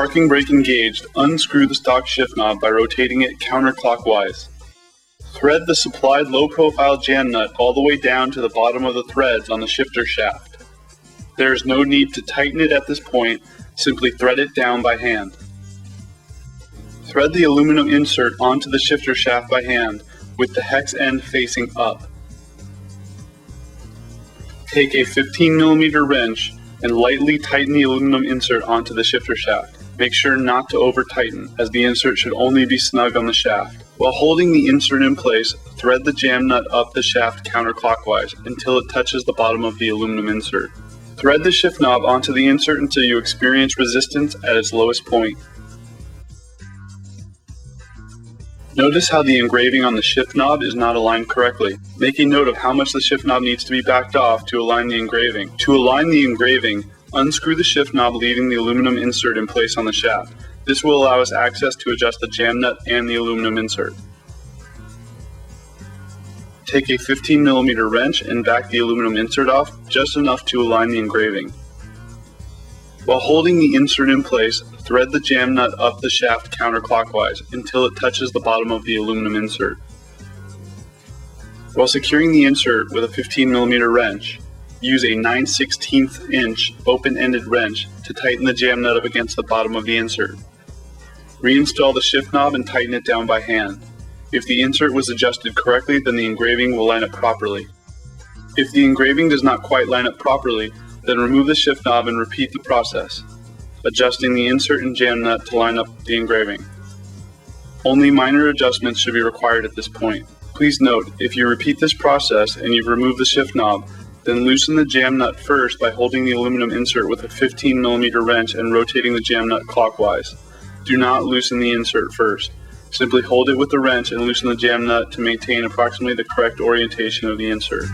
parking brake engaged, unscrew the stock shift knob by rotating it counterclockwise. Thread the supplied low-profile jam nut all the way down to the bottom of the threads on the shifter shaft. There is no need to tighten it at this point, simply thread it down by hand. Thread the aluminum insert onto the shifter shaft by hand with the hex end facing up. Take a 15mm wrench and lightly tighten the aluminum insert onto the shifter shaft. Make sure not to over-tighten, as the insert should only be snug on the shaft. While holding the insert in place, thread the jam nut up the shaft counterclockwise until it touches the bottom of the aluminum insert. Thread the shift knob onto the insert until you experience resistance at its lowest point. Notice how the engraving on the shift knob is not aligned correctly. Make a note of how much the shift knob needs to be backed off to align the engraving. To align the engraving, unscrew the shift knob, leaving the aluminum insert in place on the shaft. This will allow us access to adjust the jam nut and the aluminum insert. Take a 15mm wrench and back the aluminum insert off, just enough to align the engraving. While holding the insert in place, thread the jam nut up the shaft counterclockwise until it touches the bottom of the aluminum insert. While securing the insert with a 15mm wrench, use a 9/16 inch open-ended wrench to tighten the jam nut up against the bottom of the insert. Reinstall the shift knob and tighten it down by hand. If the insert was adjusted correctly, then the engraving will line up properly. If the engraving does not quite line up properly, then remove the shift knob and repeat the process, adjusting the insert and jam nut to line up the engraving. Only minor adjustments should be required at this point. Please note, if you repeat this process and you've removed the shift knob, then loosen the jam nut first by holding the aluminum insert with a 15mm wrench and rotating the jam nut clockwise. Do not loosen the insert first. Simply hold it with the wrench and loosen the jam nut to maintain approximately the correct orientation of the insert.